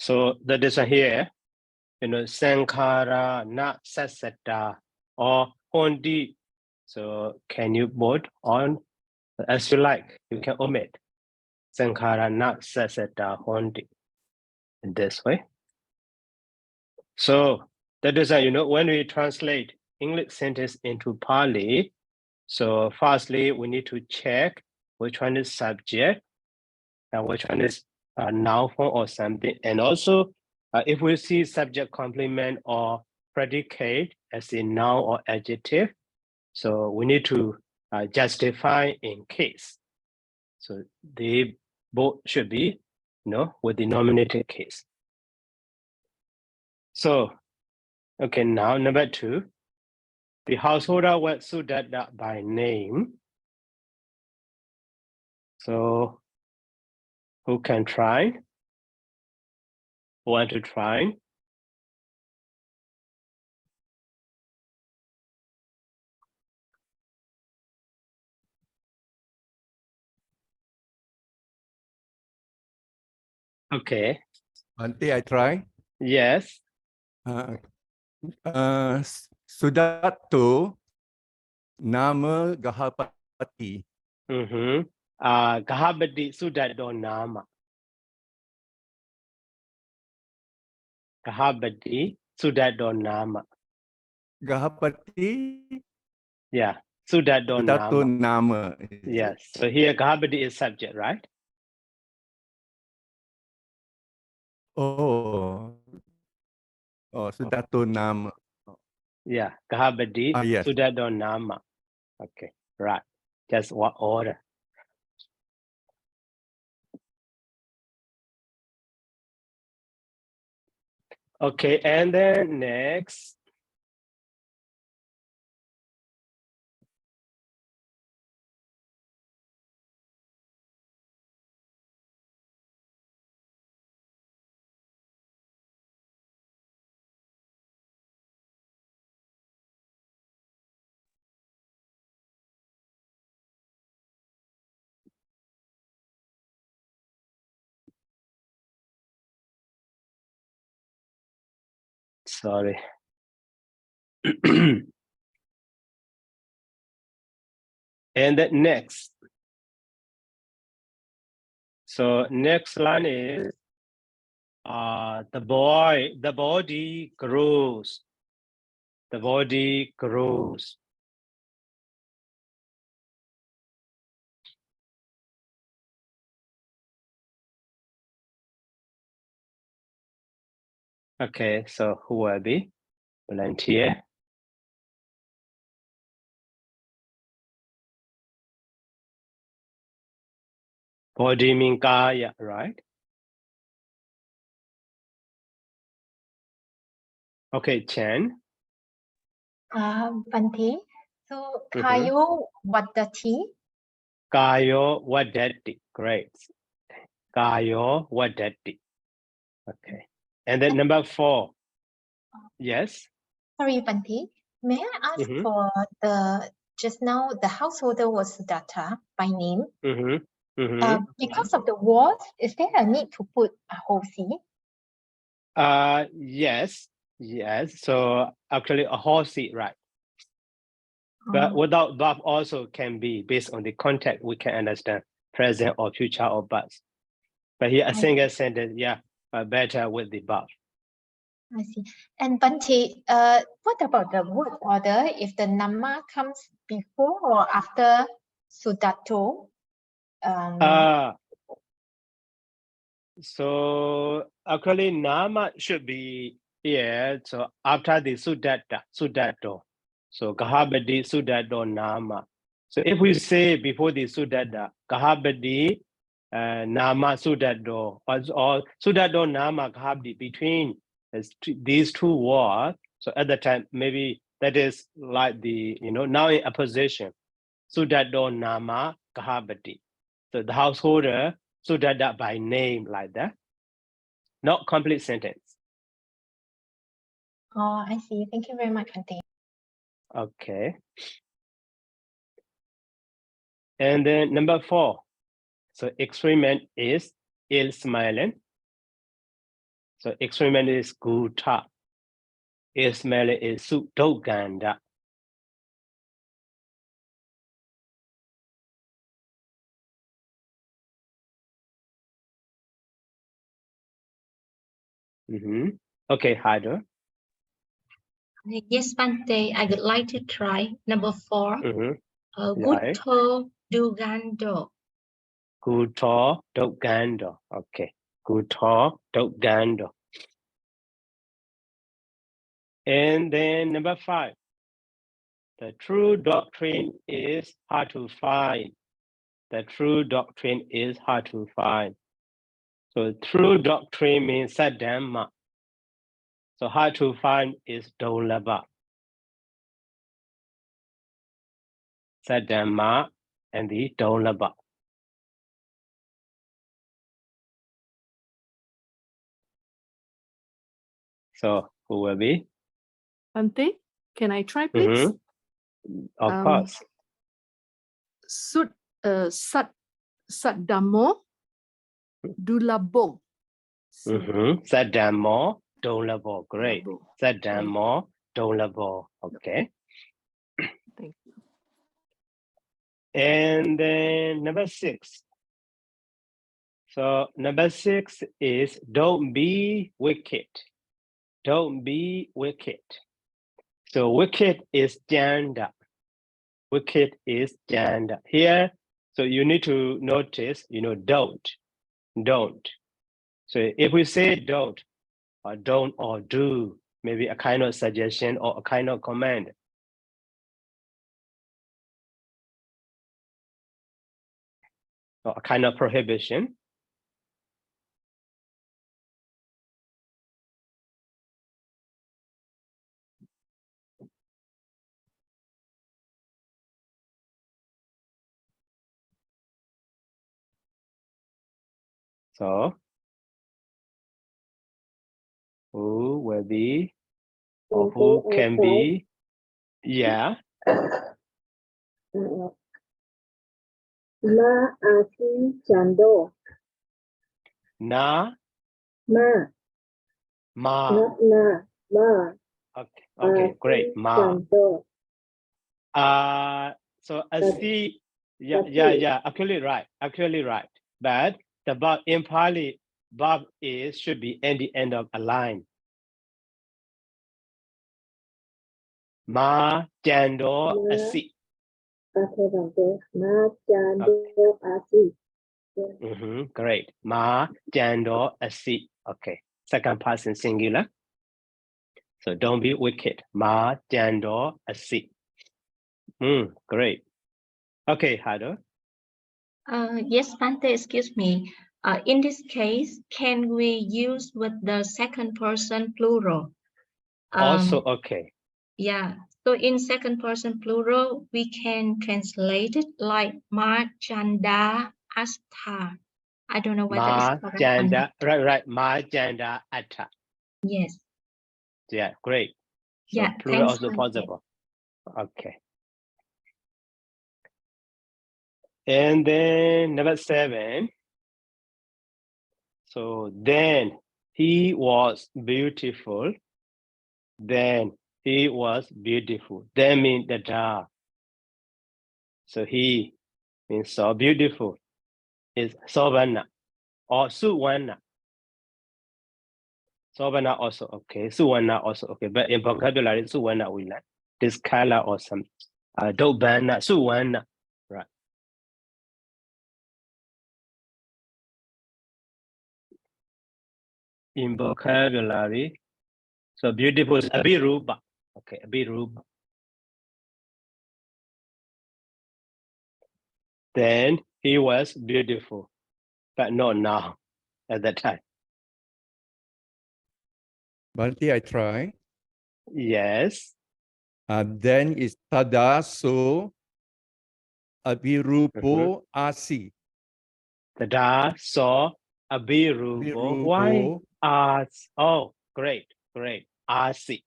So that is here, Sankhara na sasata or hondi. So can you vote on as you like? You can omit Sankhara na sasata hondi in this way. So that is, when we translate English sentence into Pali, so firstly, we need to check which one is subject and which one is a noun form or something. And also, if we see subject complement or predicate as a noun or adjective, so we need to justify in case. So they both should be, with the nominated case. So, okay, now number 2, the householder was suited by name. So who can try? Want to try? Okay. Nanti I try. Yes. Sudato nama Gahapati. Gahapati Sudato nama. Gahapati Sudato nama. Gahapati. Yeah. Sudato nama. Yes. So here Gahapati is subject, right? Sudato nama. Yeah. Gahapati Yes. Sudato nama. Okay. Right. Just what order? Okay, and then next. Sorry. And then next. So next line is the body grows. The body grows. Okay, so who will be? Volunteer. Body mean kaya, right? Okay, Chen. Bante. So Kayo Wadati. Kayo Wadati. Great. Kayo Wadati. Okay. And then number 4. Yes. Sorry, Bante. May I ask for just now the householder was data by name? Because of the word, is there a need to put a whole C? Yes. So actually a whole C, right? But without verb also can be based on the context. We can understand present or future or past. But here a single sentence, better with the verb. I see. And Bante, what about the word order? If the nama comes before or after Sudato? So actually nama should be here. So after the Sudato. So Gahabadi Sudato nama. So if we say before the Sudata, Gahabadi nama Sudato, or Sudato nama Gahabadi, between these two words. So at the time, maybe that is like the, now in a position, Sudato nama Gahabadi. So the householder Sudata by name, like that. Not complete sentence. I see. Thank you very much, Bante. Okay. And then number 4. So experiment is ill smiling. So experiment is Guta. Ismail is Sudoganda. Okay, Haider. Yes, Bante, I would like to try number 4. Gutto Dugando. Guto Dogando. Okay. Guto Dogando. And then number 5. The true doctrine is hard to find. The true doctrine is hard to find. So true doctrine means Sadhamma. So hard to find is Dolaba. Sadhamma and the Dolaba. So who will be? Bante, can I try, please? Of course. Sadamo Dulabo. Sadhammo Dolabo. Great. Dolabo. Sadhammo Dolabo. Okay. Thank you. And then number 6. So number 6 is don't be wicked. Don't be wicked. So wicked is janda. Wicked is janda. Here, so you need to notice, don't. So if we say don't or do, maybe a kind of suggestion or a kind of command. Or a kind of prohibition. So who will be or who can be? Yeah. Ma Asi Chando. Na. Ma. Ma. Not na. Ma. Okay, great. Ma. Chando. So Asi, yeah, actually right. But the verb in Pali, verb should be at the end of a line. Ma Jando Asi. Okay, Bante. Ma Chando Asi. Great. Ma Jando Asi. Okay. Second person singular. So don't be wicked. Ma Jando Asi. Great. Okay, Hado. Yes, Bante, excuse me. In this case, can we use with the second person plural? Also okay. Yeah. So in second person plural, we can translate it like Ma Chanda Asta. I don't know whether it's correct. Janda, right. Ma Janda Atta. Yes. Yeah, great. So Yeah, plural thanks, also Bante. possible. Okay. And then number 7. So then he was beautiful. Then he was beautiful. That means the da. So he means so beautiful is Sovana or Suwana. Sovana also okay. Suwana also okay. But in vocabulary, Suwana we like this color or some Dobana, Suwana. Right. In vocabulary, so beautiful is Abiruba. Okay, Abiruba. Then he was beautiful, but not now, at that time. Bante, I try. Yes. Then is Tada so Abirupo Asi. Tada saw Abirubo. Why? Oh, great. Asi.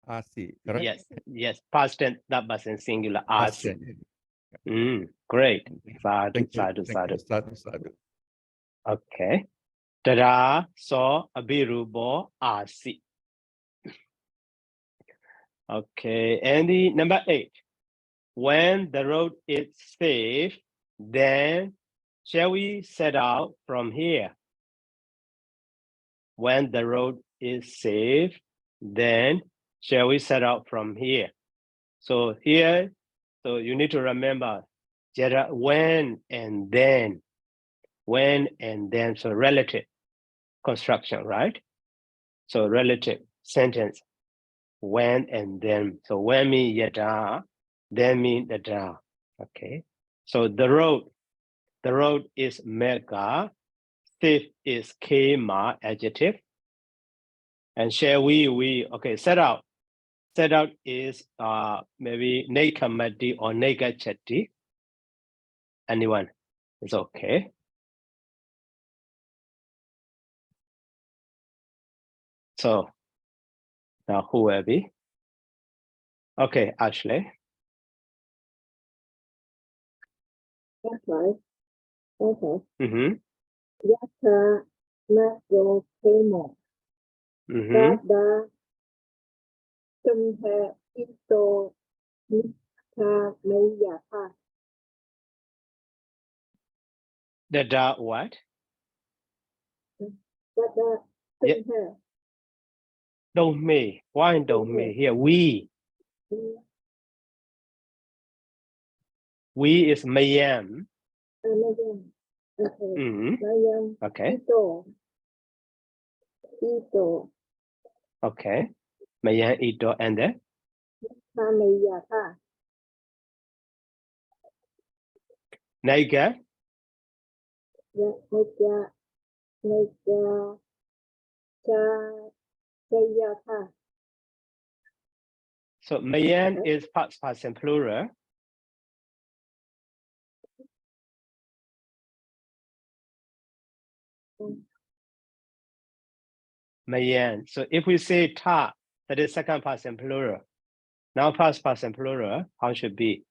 Asi, correct? Yes. Past tense, that was in singular. Past Asi. tense. Great. Thank you. Sadhu. Sadhu. Okay. Tada so abirubo asi. Okay, and the number 8. When the road is safe, then shall we set out from here? When the road is safe, then shall we set out from here? So here, so you need to remember when and then. When and then, so relative construction, right? So relative sentence, when and then. So when mean yada, then mean dada. Okay. So the road is mega, safe is kema adjective. And shall we, okay, set out. Set out is maybe nekamati or negachati. Anyone? It's okay. So now who will be? Okay, Ashley. That's right. Okay. Mm-hmm. Yata Mago Kemo. Mm-hmm. Dada Tumhe Ito Nika Mayata. Dada what? Dada Yeah. Tumhe. Don't me. Why don't me? Here we. We is mayam. Mayam. Okay. Mm-hmm. Mayam. Okay. Ito. Okay. Mayam ito and then Mayata. Naiga. Mayata. Chayata. So mayan Okay. is past and plural. Mayan. So if we say ta, that is second person plural. Now past person plural, how should be?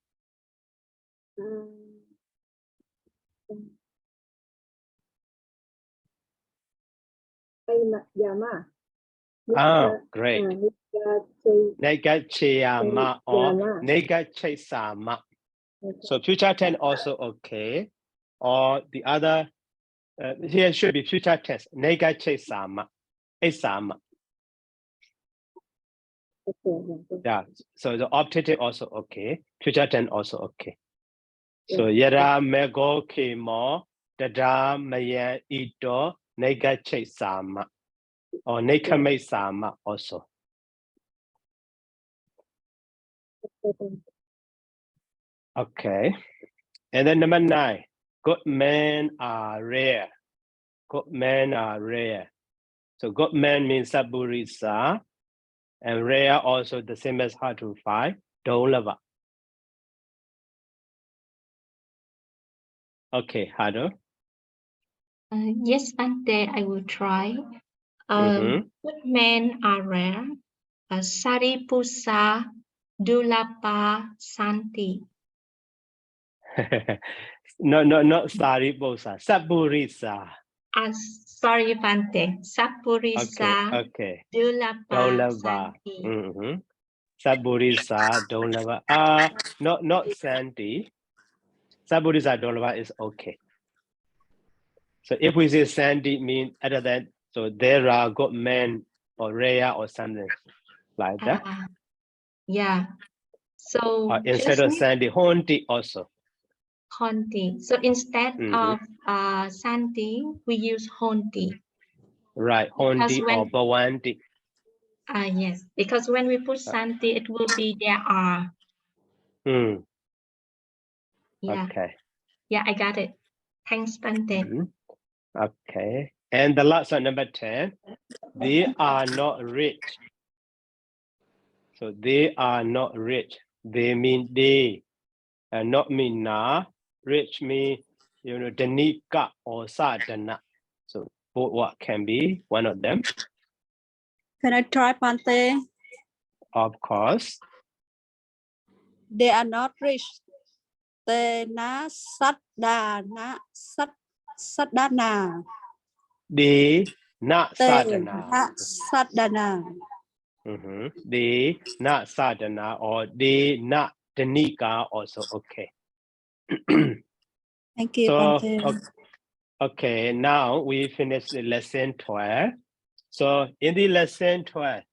Yama. Oh, great. Nika Nega cheyama or Yama. nega chesama. Okay. So future tense also okay. Or the other, here should be future tense. Nega chesama. Esama. Okay. Yeah. So the optative also okay. Future tense also okay. So yada mego kemo dada mayan ito nega chesama. Or nekame sama also. Okay. And then number 9. Good men are rare. Good men are rare. So good men means saburisa. And rare also the same as hard to find. Dolava. Okay, Hado. Yes, Bante, I will try. Mm-hmm. Good men are rare. Saripusa Dulapa Santi. No, not Sariposa. Saburisa. Sorry, Bante. Sapurisa Okay. Dulapa Dolava. Santi. Mm-hmm. Saburisa Dolava. Not Santi. Saburisa Dolava is okay. So if we say Sandy mean other than, so there are good men or rare or something like that. Yeah. So Instead of Sandy, Honti also. Honti. So instead of Santi, we use Honti. Right, Honti or Bawanti. Yes, because when we put Santi, it will be there are. Yeah. Okay. Yeah, I got it. Thanks, Bante. Okay. And the last one, number 10. They are not rich. So they are not rich. They mean they, and not mean na. Rich mean, danika or sadana. So both what can be one of them. Can I try, Pante? Of course. They are not rich. They na sat da na sat da na. the na Te sadhana. na sadhana. The na sadhana or the na danika also okay. Thank you, So Bante. okay, now we finish the lesson 12. So in the lesson 12,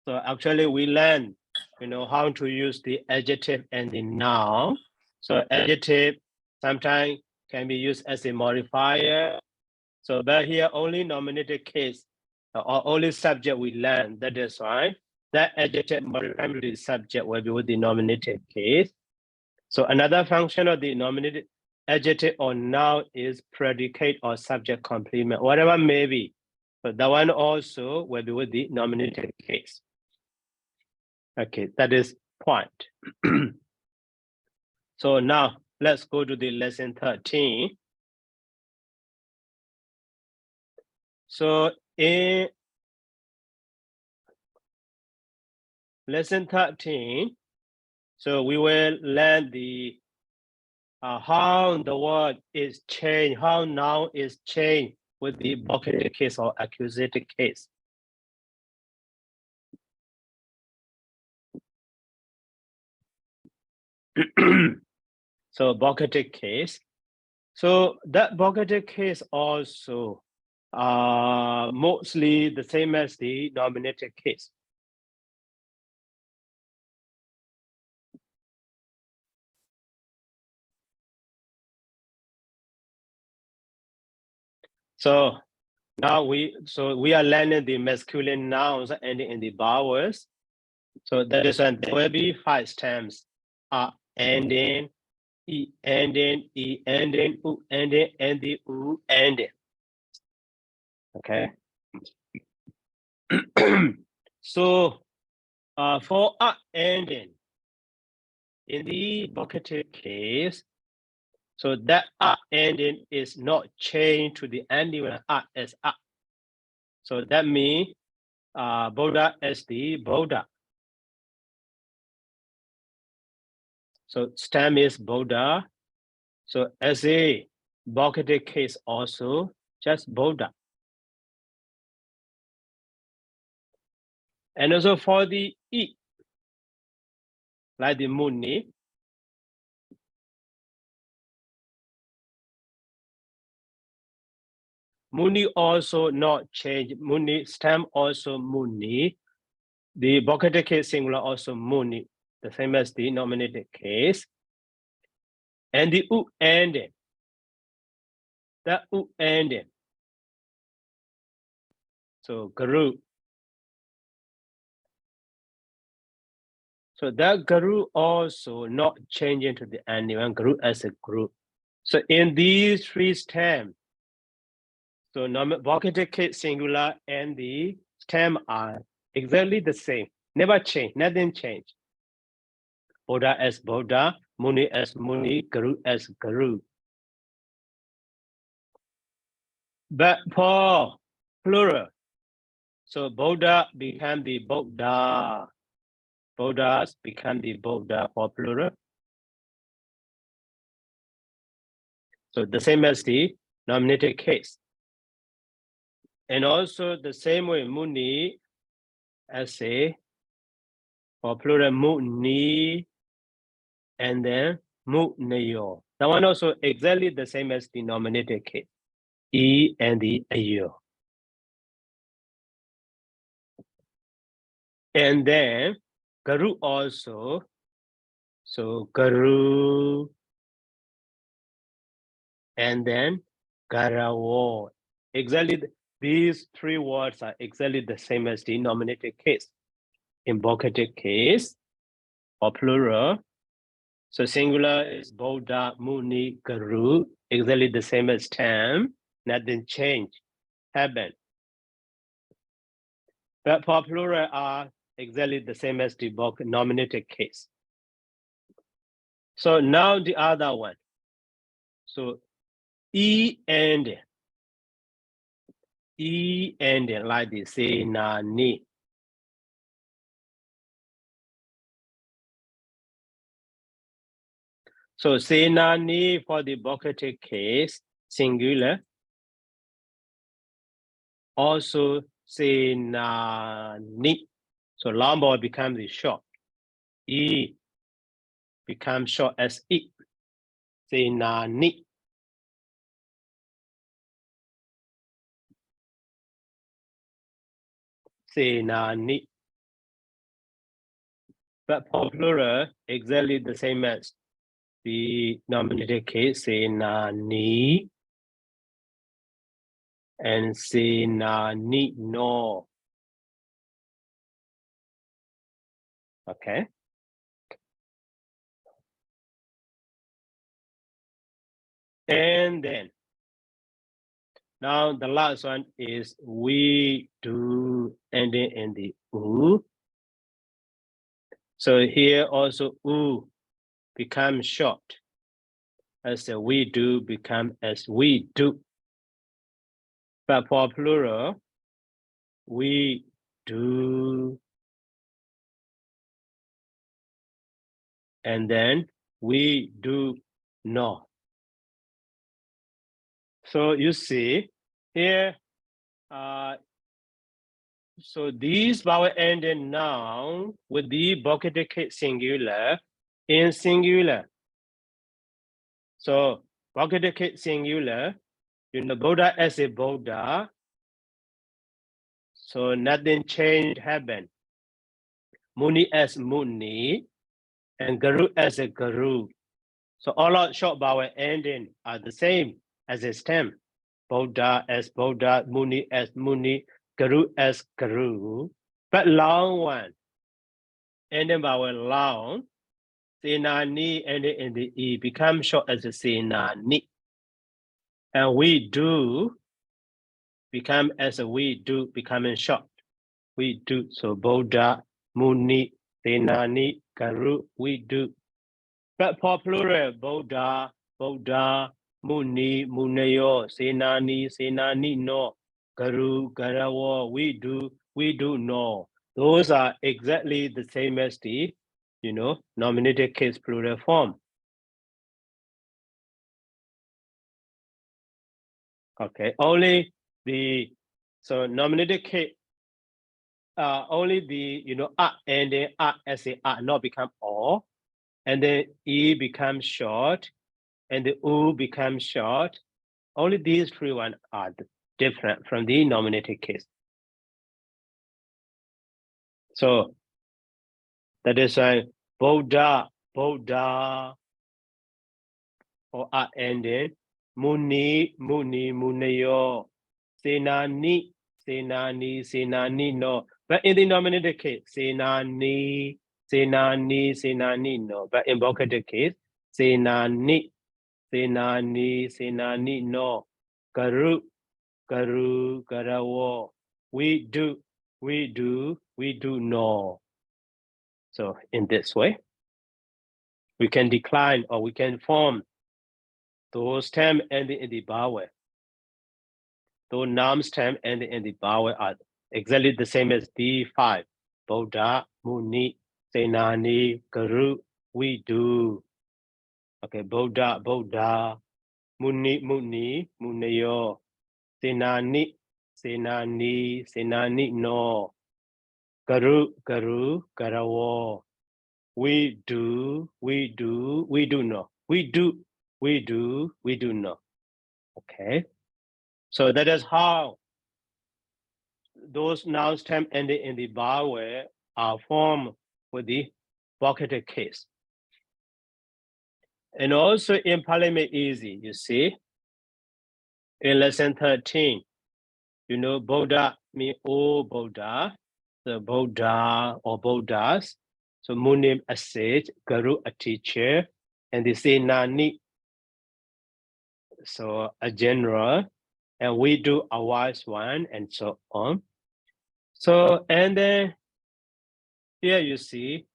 so actually we learn, how to use the adjective and the noun. So adjective sometimes can be used as a modifier. So but here only nominative case or only subject we learn. That is why that adjective modifying the subject will be with the nominative case. So another function of the nominative adjective or noun is predicate or subject complement, whatever may be. So that one also will be with the nominative case. Okay, that is point. So now let's go to the lesson 13. So in lesson 13, so we will learn the how the word is changed, how noun is changed with the vocative case or accusative case. So vocative case. So that vocative case also mostly the same as the nominative case. So now we are learning the masculine nouns ending in the vowels. So that is when there will be 5 stems: ending, e ending, e ending, u ending, and the u ending. Okay. So for ending in the vocative case, so that ending is not changed to the ending when is . So that means Buddha is the Buddha. So stem is Buddha. So as a vocative case also just Buddha. And also for the E, like the Muni, Muni also not change. Muni stem also Muni. The vocative case singular also Muni, the same as the nominative case. And the U ending, the U ending. So group. So that group also not changing to the ending, one group as a group. So in these 3 stems, so vocative case singular and the stem are exactly the same, never change, nothing change. Buddha as Buddha, Muni as Muni, Guru as Guru. But for plural, so Buddha become the Buddha. Buddhas become the Buddha for plural. So the same as the nominative case. And also the same way Muni as a for plural Muni and then Muniyo. That one also exactly the same as the nominative case. E and the Ayo. And then Guru also. So Guru and then Garawo. Exactly these 3 words are exactly the same as the nominative case. In vocative case or plural, so singular is Buddha, Muni, Guru, exactly the same as term, nothing change, happen. But for plural are exactly the same as the nominative case. So now the other one. So E ending like this, say na ni. So say na ni for the vocative case, singular. also senani. So long vowel becomes short. E becomes short as I. Senani. Senani. But for plural, exactly the same as the nominative case, senani and senani no. Okay. And then now the last one is we do ending in the u. So here also u becomes short as a we do become as we do. But for plural, we do and then we do no. So you see here, so these vowel ending noun with the vocative case singular in singular. So vocative case singular, you know, Buddha as a Buddha. So nothing changed happened. Muni as Muni and Guru as a Guru. So all our short vowel ending are the same as a stem. Buddha as Buddha, Muni as Muni, Guru as Guru. But long one, ending vowel long, Senani ending in the E become short as a Senani. And we do become as a we do becoming short. We do. So Buddha, Muni, Senani, Guru, we do. But for plural, Buddha, Buddha, Muni, Munayo, Senani, Senani, no, Guru, Garawa, we do, no. Those are exactly the same as the, you know, nominative case plural form. Okay, only the, so nominative case, only the, you know, and then as a not become all, and then E becomes short, and the U becomes short. Only these three ones are different from the nominative case. So that is why Buddha, Buddha, or ending, Muni, Muni, Munayo, Senani, Senani, Senani, no. But in the nominative case, Senani, Senani, Senani, no. But in vocative case, Senani, Senani, Senani, no. Guru, Guru, Garawo. We do no. So in this way, we can decline or we can form those terms ending in the vowel. Those nouns terms ending in the vowel are exactly the same as D5. Buddha, Muni, Senani, Guru, we do. Okay, Buddha, Buddha, Muni, Muni, Munayo, Senani, Senani, Senani, no. Guru, Guru, Garawo. We do no. We do no. Okay. So that is how those nouns terms ending in the vowel are formed with the vocative case. And also in Parliament Easy, you see, in lesson 13, you know, Buddha means all Buddha, the Buddha or Buddhas. So Munim a sage, Guru a teacher, and they say Nani, so a general, and we do a wise one, and so on. So, and then here you see,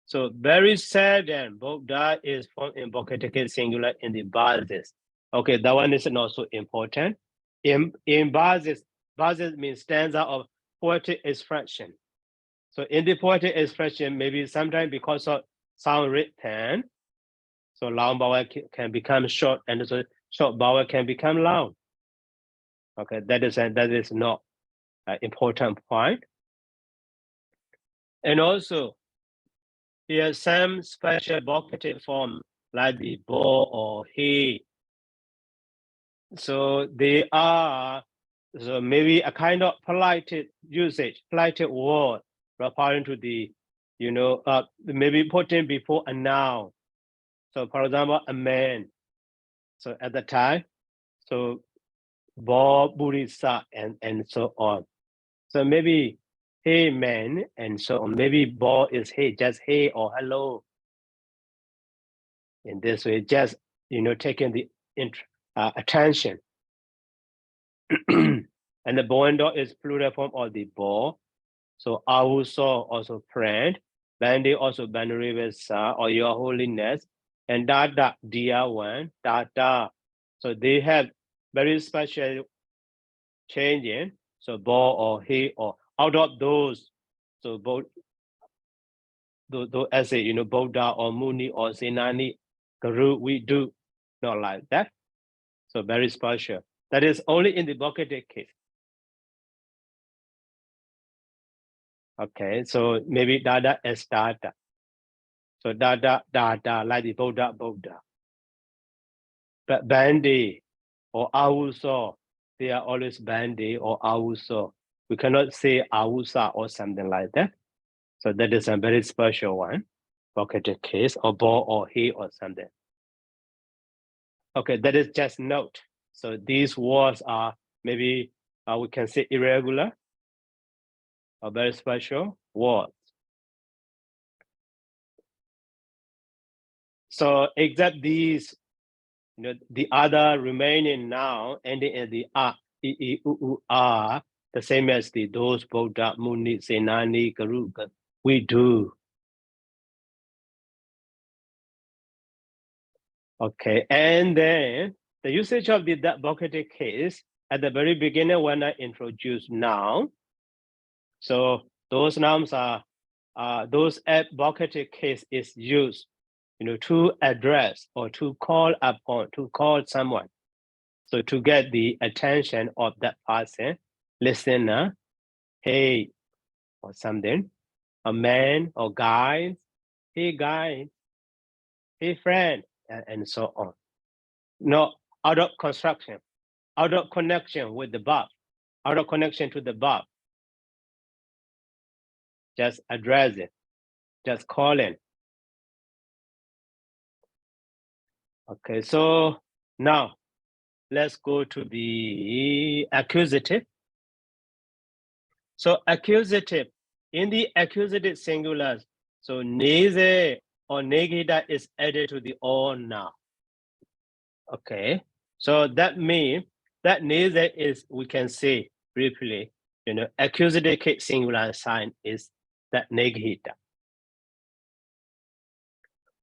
so very sad and Buddha is formed in vocative singular in the basis. Okay, that one is not so important. In basis means stanza of poetic expression. So in the poetic expression, maybe sometimes because of sound written, so long vowel can become short, and so short vowel can become long. Okay, that is not an important point. And also, here some special vocative form like the bo or he. So they are maybe a kind of polite usage, polite word referring to the, maybe putting before a noun. So for example, a man. So at the time, so bo burisa and so on. So maybe hey man and so on. Maybe bo is hey, just hey or hello. In this way, just taking the attention. And the bo and do is plural form of the bo. So Awuso also friend, Bandi also Banurivesa or Your Holiness, and Dada dear one, Dada. So they have very special changing. So bo or he or out of those, so both as a Buddha or Muni or Senani, Guru, we do not like that. So very special. That is only in the vocative case. Okay, so maybe Dada as Dada. So Dada, like the Buddha. But Bandi or Awuso, they are always Bandi or Awuso. We cannot say Awusa or something like that. So that is a very special one. Vocative case or bo or he or something. Okay, that is just note. So these words are maybe we can say irregular or very special words. So except these, the other remaining noun ending in the a, I, u, are the same as those Buddha, Muni, Senani, Guru. We do. Okay, and then the usage of the vocative case at the very beginning when I introduce noun. So those nouns are those vocative case is used, to address or to call upon, to call someone. So to get the attention of that person, listener, hey, or something, a man or guy, hey guy, hey friend, and so on. No, out of construction, out of connection with the verb, out of connection to the verb. Just address it, just call it. Okay, so now let's go to the accusative. So accusative, in the accusative singulars, so neze or negida is added to the all noun. Okay, so that means that neze is, we can say briefly, accusative case singular sign is that negida.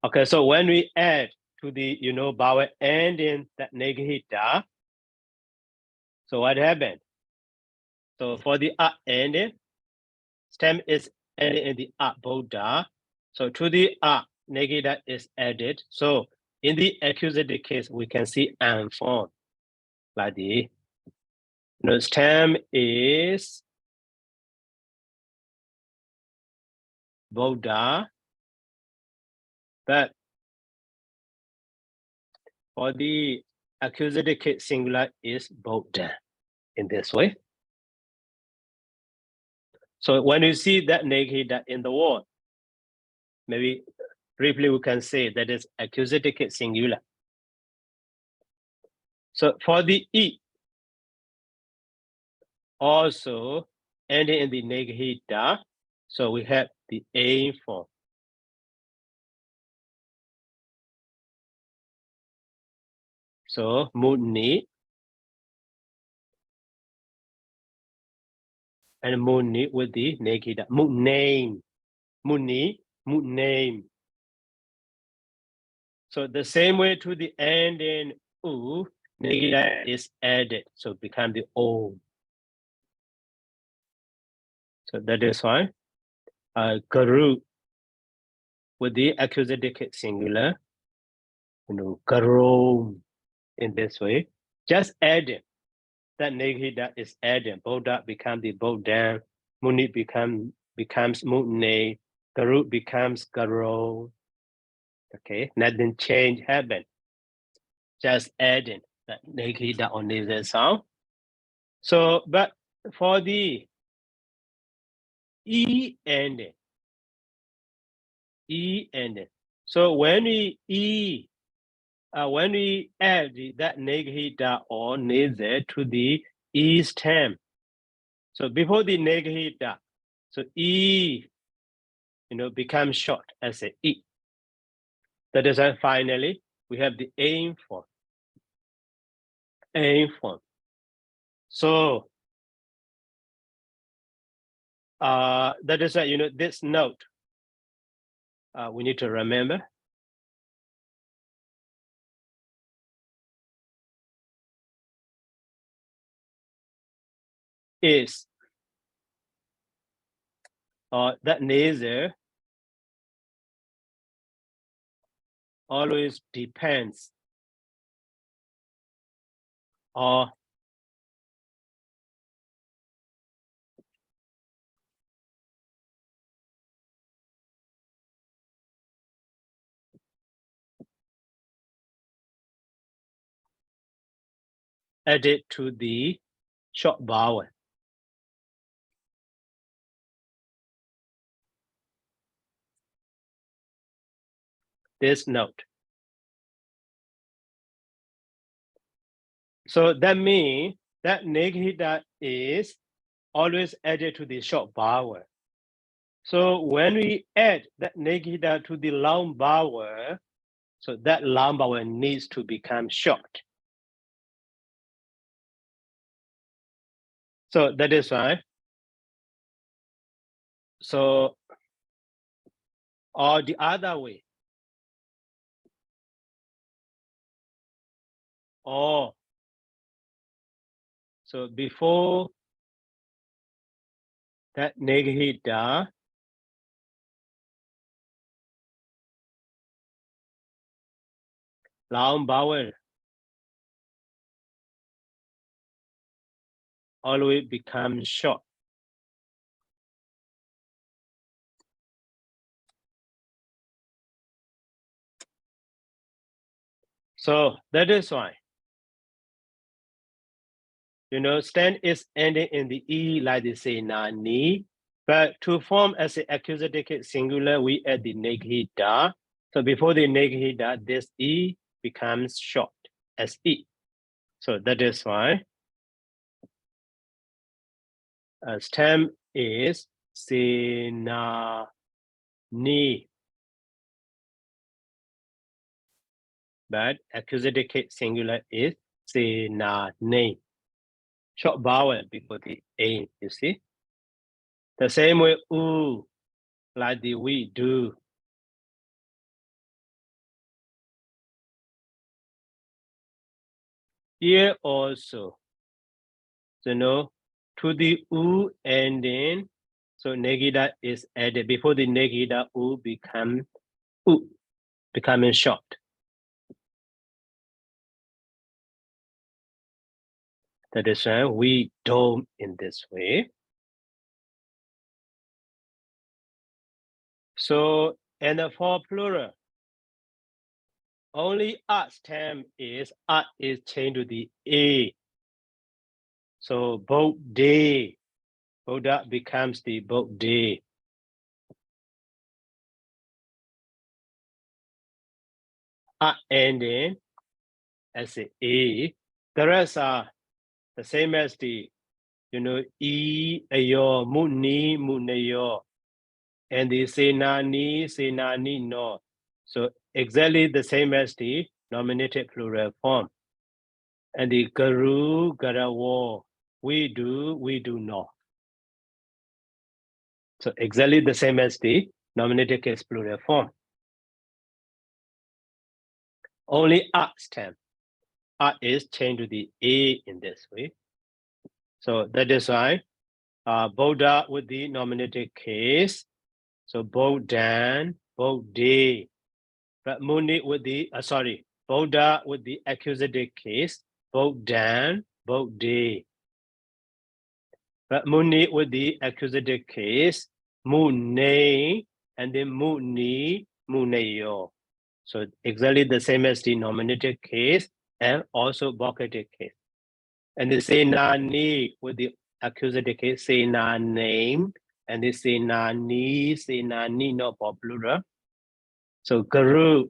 Okay, so when we add to the, vowel ending that negida, so what happened? So for the ending, stem is added in the Buddha. So to the negida is added. So in the accusative case, we can see and form like the stem is Buddha, but for the accusative case singular is Buddha in this way. So when you see that negida in the word, maybe briefly we can say that is accusative case singular. So for the E, also ending in the negida, so we have the A form. So Muni and Muni with the negida. Name. Muni, name. So the same way to the end in U, negida is added. So become the O. So that is why Guru with the accusative singular, Guru in this way, just add it. that Nighita is added. Buddha becomes the Bodhan. Muni becomes Muni. Garu becomes Garo. Okay, nothing change happen. Just adding that Nighita on the sound. So, but for the E ending, so when we when we add that Nighita or Neze to the E stem, so before the Nighita, so E, becomes short as a E. That is why finally we have the aim form. So that is why this note we need to remember. Is that nasal always depends or added to the short vowel. This note. So that means that Nighita is always added to the short vowel. So when we add that Nighita to the long vowel, so that long vowel needs to become short. So that is why. So, or the other way. Or, so before that Nighita, long vowel always becomes short. So that is why, stand is ending in the E like they say nani, but to form as an accusative singular, we add the Nighita. So before the Nighita, this E becomes short as E. So that is why stem is sena ni, but accusative singular is sena ne. Short vowel before the A, you see? The same way oo, like the we do. Here also, to the U ending, so Nighita is added. Before the Nighita, U becoming short. That is why we do in this way. So, and for plural, only art stem is changed to the A. So both day, Buddha becomes the both day. Ending as a A. The rest are the same as the, E, ayo, muni, munayo, and the senani, no. So exactly the same as the nominated plural form. And the garu, garawo, we do not. So exactly the same as the nominated case plural form. Only stem. Is changed to the A in this way. So that is why Buddha with the nominative case. So Bodhan, Bodhi. But Muni with the, Buddha with the accusative case. Bodhan, Bodhi. But muni with the accusative case, mune, and then muni, muneyo. So exactly the same as the nominative case and also vocative case. And the say nani with the accusative case, say na name, and they say nani, not for plural. So guru,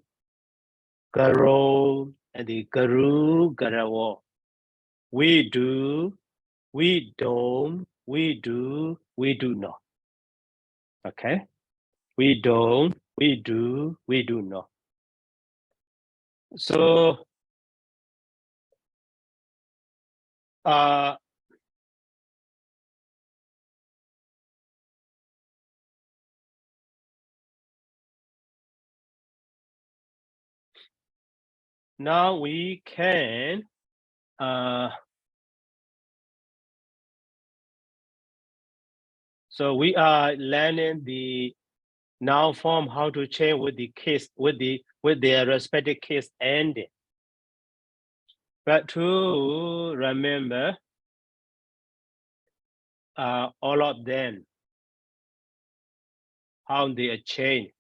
garo, and the guru, garawo. We do, we don't, we do not. Okay? We don't, we do not. So now we can so we are learning the noun form, how to change with the case, with their respective case ending. But to remember all of them, how they are changed.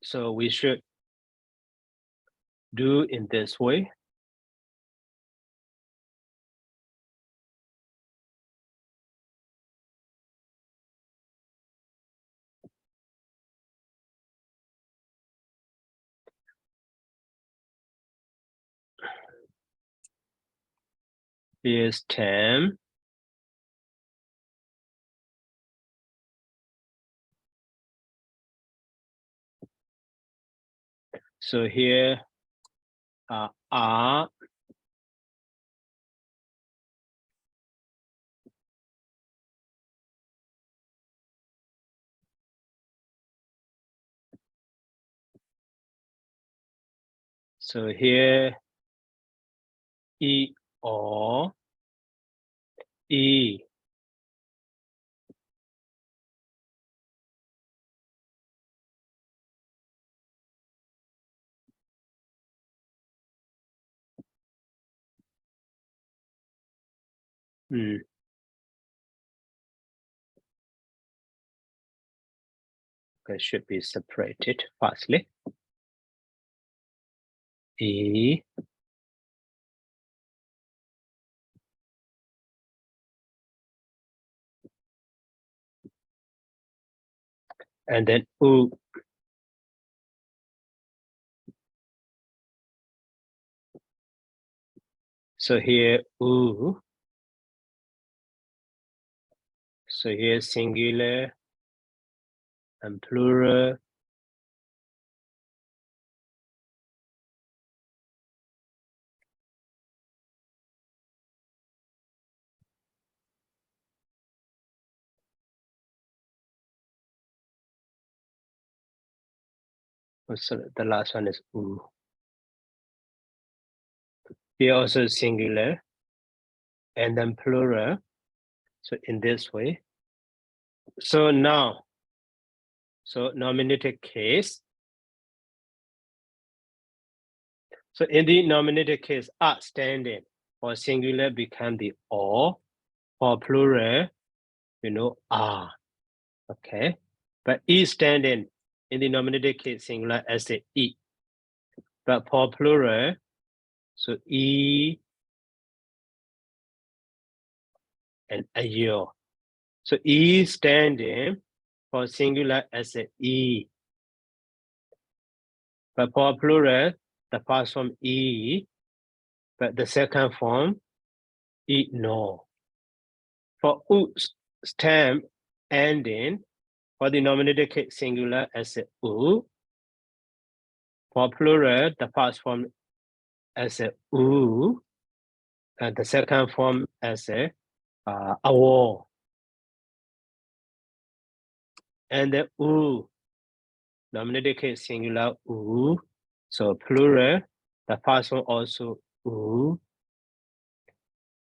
So we should do in this way. Here's 10. So here are so here E or E. It should be separated firstly. E and then U. So here U. So here singular and plural. So the last one is U. Here also singular and then plural. So in this way. So now, so nominative case. So in the nominative case, are standing for singular become the or, for plural, are. Okay. But E standing in the nominative case singular as a E. But for plural, so E and ayo. So E standing for singular as a E. But for plural, the first form E, but the second form E no. For U stem ending for the nominative case singular as a U. For plural, the first form as a U, and the second form as a awo. And the U, nominative case singular U, so plural, the first one also U,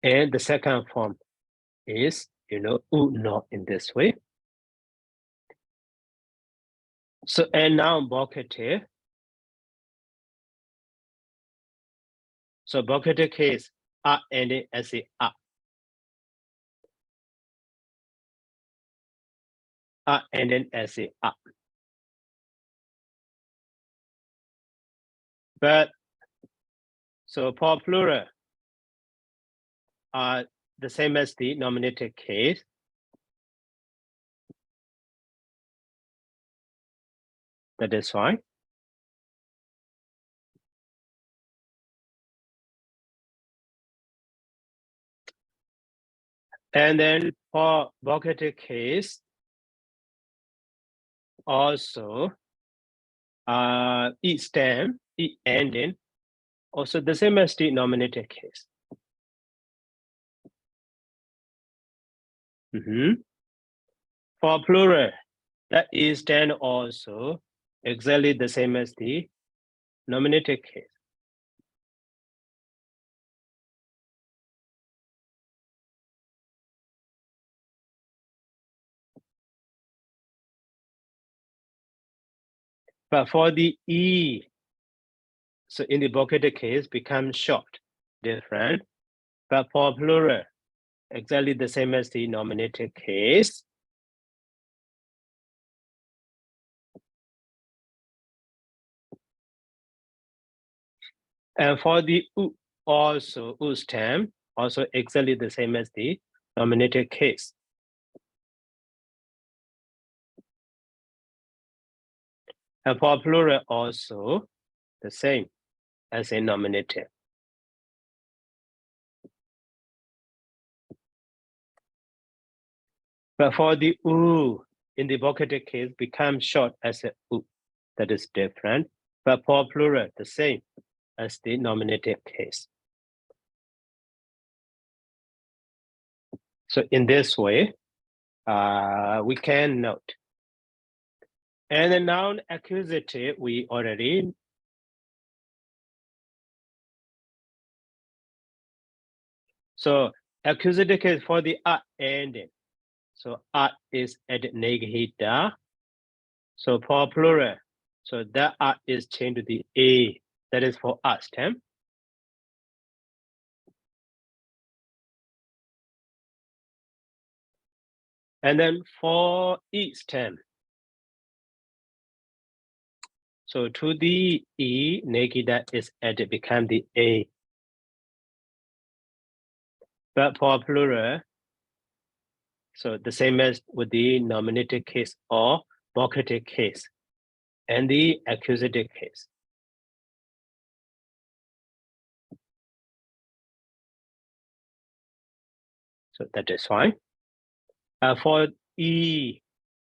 and the second form is, U not in this way. So, and now vocative. So vocative case, ending as a ending as a But so for plural, the same as the nominative case. That is fine. And then for vocative case, also each stem, each ending, also the same as the nominative case. For plural, that is then also exactly the same as the nominative case. But for the E, so in the vocative case becomes short, different. But for plural, exactly the same as the nominative case. And for the U, also U stem, also exactly the same as the nominative case. And for plural, also the same as a nominative. But for the U, in the vocative case, becomes short as a U. That is different. But for plural, the same as the nominative case. So in this way, we can note. And the noun accusative, we already. So accusative case for the ending. So is at negahita. So for plural, so that is changed to the A. That is for stem. And then for each stem, so to the E, negida is added, become the A. But for plural, so the same as with the nominative case or vocative case and the accusative case. So that is fine. For E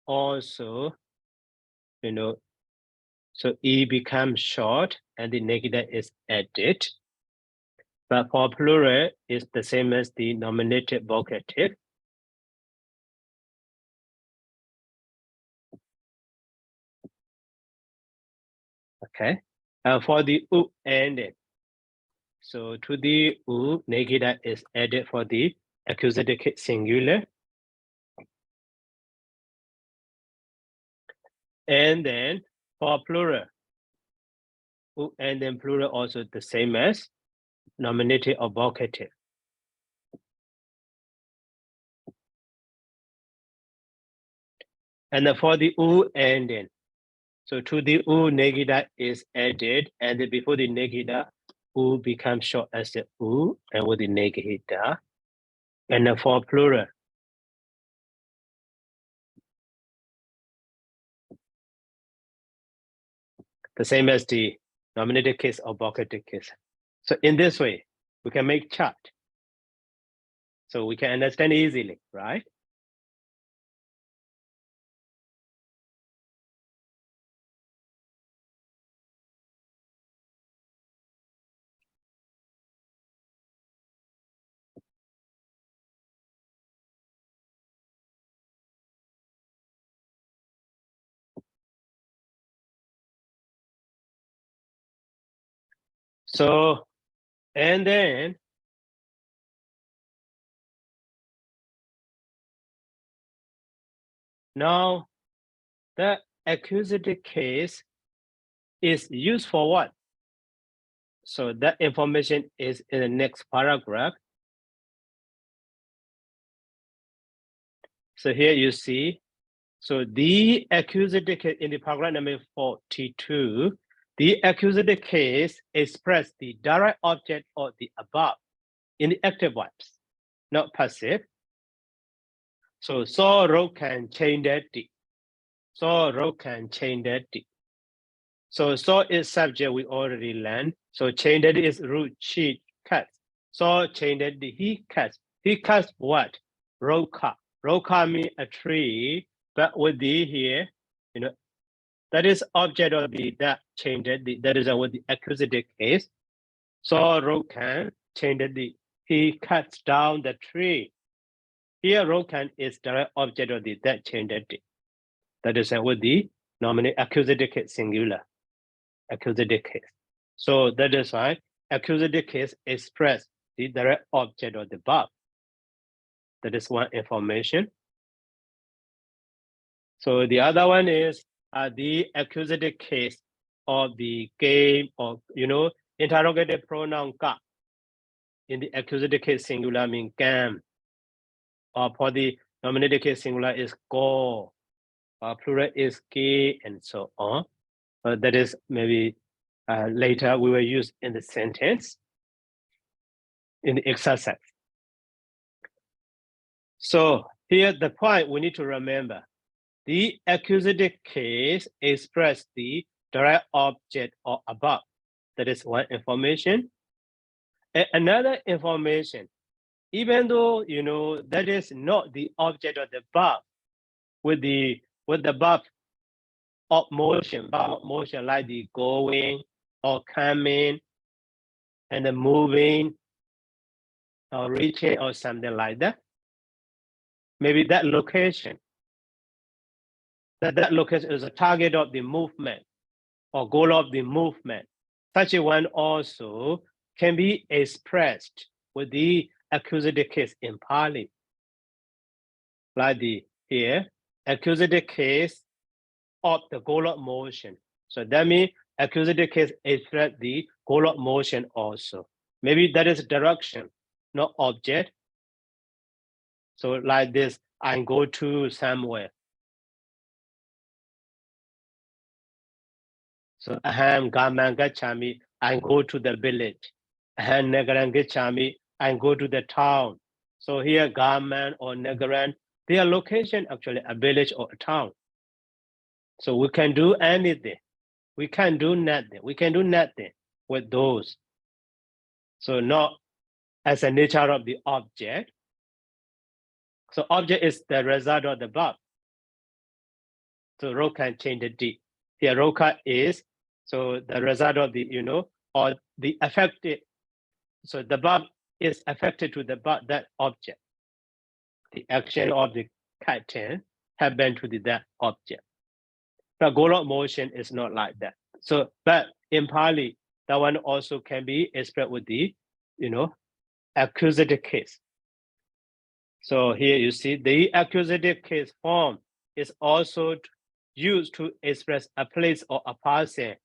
also, so E becomes short and the negative is added. But for plural, it's the same as the nominative vocative. Okay. For the U ending, so to the U, negative is added for the accusative case singular. And then for plural, U and then plural also the same as nominative or vocative. And then for the U ending, so to the U, negative is added, and then before the negative, U becomes short as the U, and with the negative. And then for plural, the same as the nominative case or vocative case. So in this way, we can make chart. So we can understand easily, right? So, and then now the accusative case is used for what? So that information is in the next paragraph. So here you see, so the accusative case in the paragraph number 42, the accusative case express the direct object of the above in the active verbs, not passive. So sorrow can change that. Sorrow can change that. So is subject we already learned. So change that is root she cuts. So change that he cuts. He cuts what? Roka. Roka means a tree, but with the here, you know, that is object of the that change that is with the accusative case. So Rokan change the he cuts down the tree. Here Rokan is direct object of the that change that is with the nominate accusative case singular. Accusative case. So that is why accusative case express the direct object of the verb. That is one information. So the other one is the accusative case of the game of, interrogative pronoun ka. In the accusative case singular mean cam. Or for the nominative case singular is go. Or plural is ke, and so on. That is maybe later we will use in the sentence, in the exercise. So here the point we need to remember, the accusative case express the direct object or above. That is one information. And another information, even though that is not the object of the verb, with the verb of motion like the going or coming and the moving or reaching or something like that. Maybe that location is a target of the movement or goal of the movement. Such a one also can be expressed with the accusative case in Pali. Like the here, accusative case of the goal of motion. So that means accusative case express the goal of motion also. Maybe that is direction, not object. So like this, I go to somewhere. So aham gaman gachami, I go to the village. Aham nagaran gachami, I go to the town. So here gaman or nagaran, their location actually a village or a town. So we can do anything. We can do nothing. We can do nothing with those. So not as a nature of the object. So object is the result of the verb. So roka change the D. Here roka is so the result of the or the affected. So the verb is affected to the verb, that object. The action of the captain happened to that object. But goal of motion is not like that. So, but in Pali, that one also can be expressed with the, accusative case. So here you see the accusative case form is also used to express a place or a person.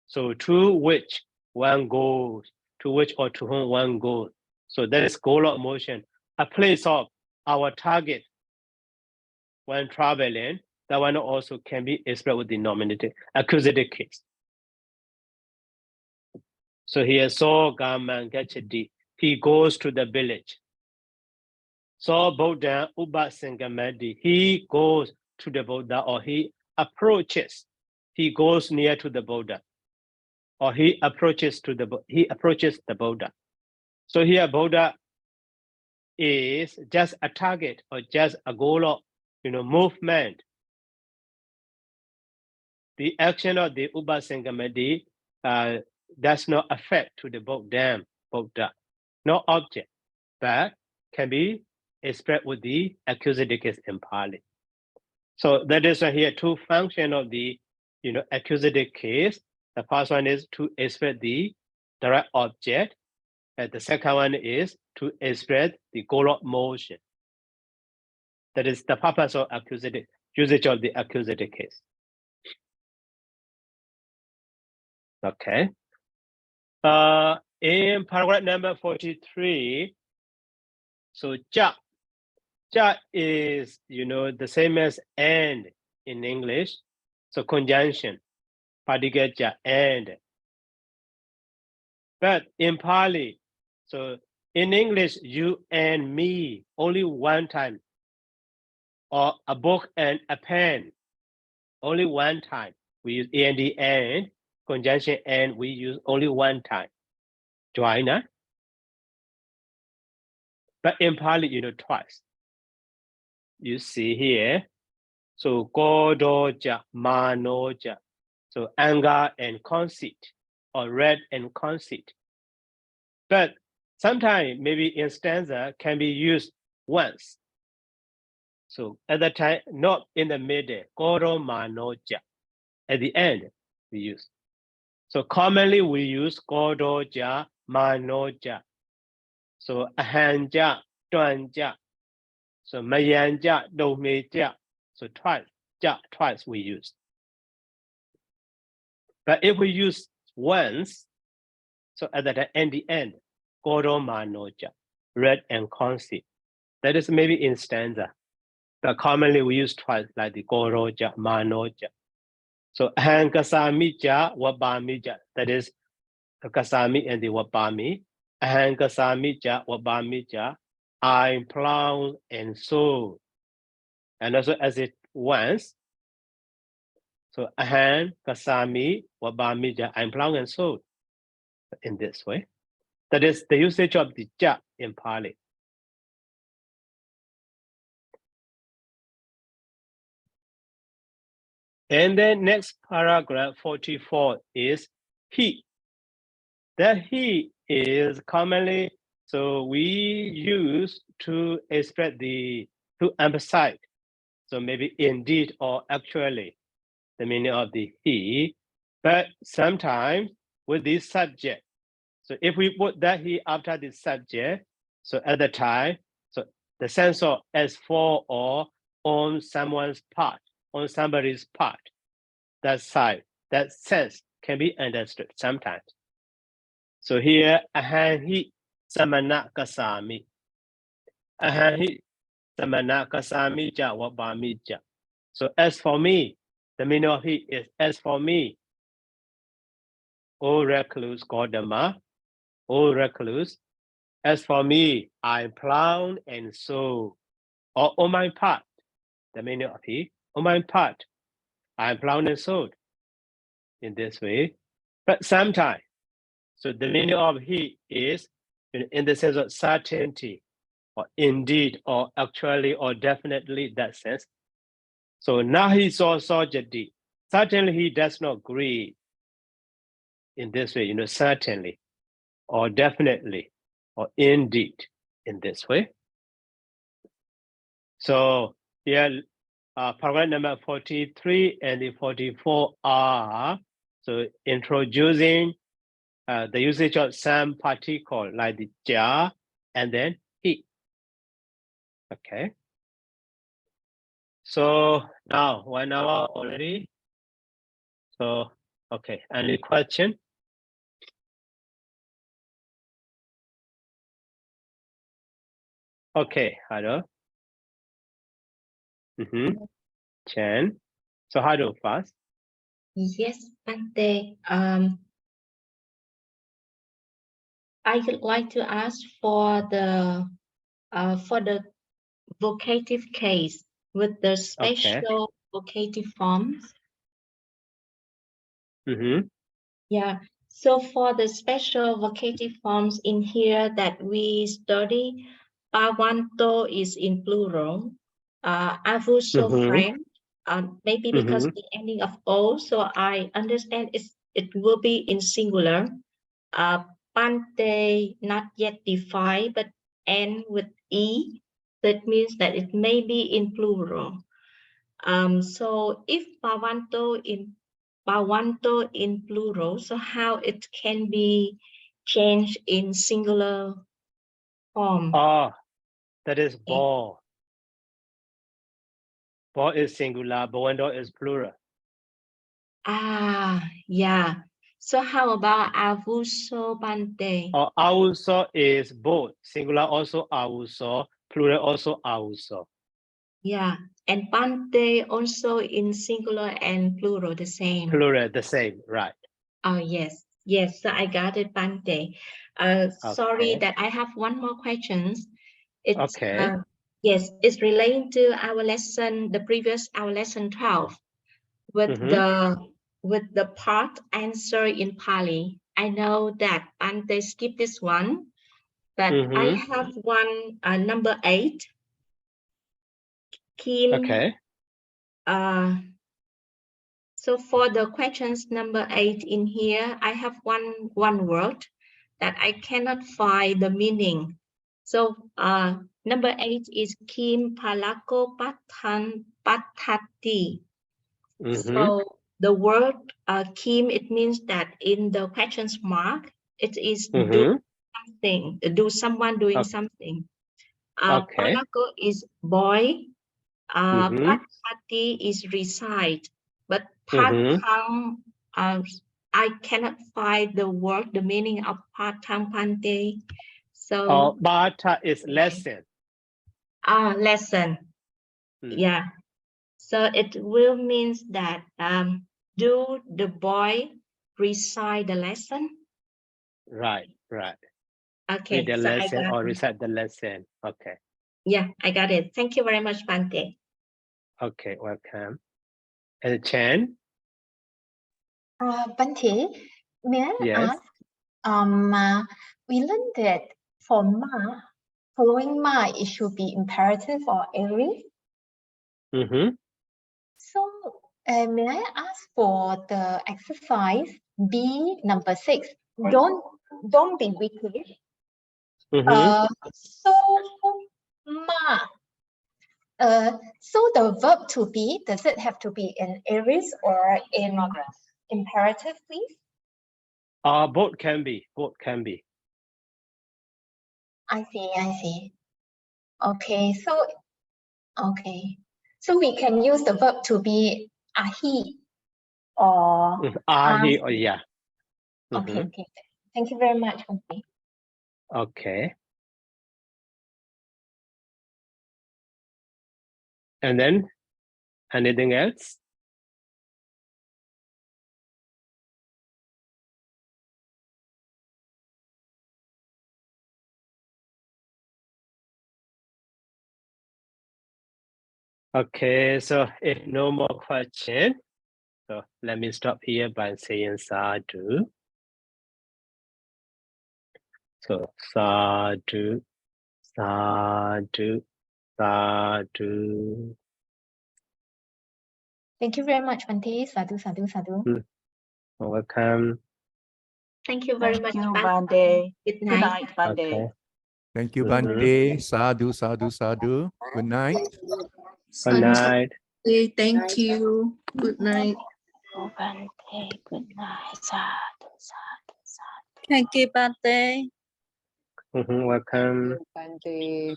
So to which one goes, to which or to whom one goes. So that is goal of motion, a place of our target when traveling. That one also can be expressed with the nominative accusative case. So here, so Gaman Gachadi, he goes to the village. So Buddha Ubasangamadi, he goes to the Buddha, or he approaches. He goes near to the Buddha, or he approaches the Buddha. So here Buddha is just a target or just a goal of movement. The action of the Ubasangamadi does not affect to the Buddha, no object, but can be expressed with the accusative case in Pali. So that is here two functions of the accusative case. The first one is to express the direct object, and the second one is to express the goal of motion. That is the purpose of accusative usage of the accusative case. Okay. In paragraph number 43, so ja is, the same as and in English. So conjunction, particle ja, and. But in Pali, so in English, you and me only one time, or a book and a pen only one time. We use and conjunction and we use only one time. Join, but in Pali, twice. You see here, so godoja, manoja, so anger and conceit, or red and conceit. But sometimes maybe in stanza can be used once. So at that time, not in the middle, godo manoja. At the end, we use. So commonly we use godoja, manoja. So ahanja, tuanja. So mayanja, domeja. So twice we use. But if we use once, so at the end, godo manoja, red and conceit. That is maybe in stanza. But commonly we use twice, like the goroja, manoja. So ahankasamija, wabamija. That is the kasami and the wabami. Ahankasamija, wabamija. I'm plowed and sowed. And also as it once. So ahan, kasami, wabamija. I'm plowed and sowed. In this way. That is the usage of the ja in Pali. And then next paragraph 44 is he. That he is commonly, so we use to express to emphasize. So maybe indeed or actually, the meaning of the he, but sometimes with this subject. So if we put that he after the subject, so at the time, so the sense of as for or on someone's part, on somebody's part, that side, that sense can be understood sometimes. So here, ahanhi samana kasami. Ahanhi samana kasami ja wabami ja. So as for me, the meaning of he is as for me. O recluse, Gautama, O recluse, as for me, I plowed and sowed. Or on my part, the meaning of he, on my part, I plowed and sowed. In this way. But sometimes, so the meaning of he is in the sense of certainty, or indeed, or actually, or definitely that sense. So nahi so sojati, certainly he does not agree in this way, certainly, or definitely, or indeed, in this way. So here, paragraph number 43 and the 44 are so introducing the usage of some particle like the ja and then he. Okay. So now 1 hour already. So, okay, any question? Okay, hello. Chen. So how do fast? Yes, Bante. I would like to ask for the vocative case with the special vocative forms. Yeah. So for the special vocative forms in here that we study, Pawanto is in plural. Avuso friend, maybe because the ending of O, so I understand it will be in singular. Pante not yet defined, but end with E. That means that it may be in plural. So if Pawanto in plural, so how it can be changed in singular form? Oh, that is bo. Bo is singular, Bawando is plural. Yeah. So how about avuso Bante? Avuso is both singular, also avuso, plural, also avuso. Yeah, and Bante also in singular and plural the same. Plural, the same, right? Oh yes, yes. So I got it, Bante. Sorry Okay. that I have one more questions. It's Okay. yes, it's relating to our lesson, our lesson 12, with the part answer in Pali. I know that Bante skipped this one, but I have one number 8. Kim. Okay. So for the questions number 8 in here, I have one word that I cannot find the meaning. So number 8 is Kim Palako Patan Patati. So the word Kim, it means that in the questions mark, it is do something, someone doing something. Okay. Palako is boy. Patati is reside, but Patang, I cannot find the word, the meaning of Patang Pante. So Bata is lesson. Lesson. Yeah. So it will means that do the boy recite the lesson? Right, right. Okay. Read the So lesson or recite the lesson. Okay. Yeah, I got it. Thank you very much, Bante. Okay, welcome. And Chen? Bante, may I Yes. ask, we learned that for ma, following ma, it should be imperative or aorist. So may I ask for the exercise B number 6? Don't be wicked. So ma, so the verb to be, does it have to be in aorist or in imperative, please? Both can be. Both can be. I see. Okay, so we can use the verb to be ahi or Ahi or yeah. Okay. Thank you very much. Okay. And then anything else? Okay, so if no more question, so let me stop here by saying sadhu. So sadhu, sadhu, sadhu. Thank you very much, Bante. Sadhu. Welcome. Thank you very much, Bante. Good night. Bante. Okay. Thank you, Bante. Sadhu, sadhu, sadhu. Good night. Good night. Thank you. Good night. Good night. Sadhu. Thank you, Bante. Welcome. Bante.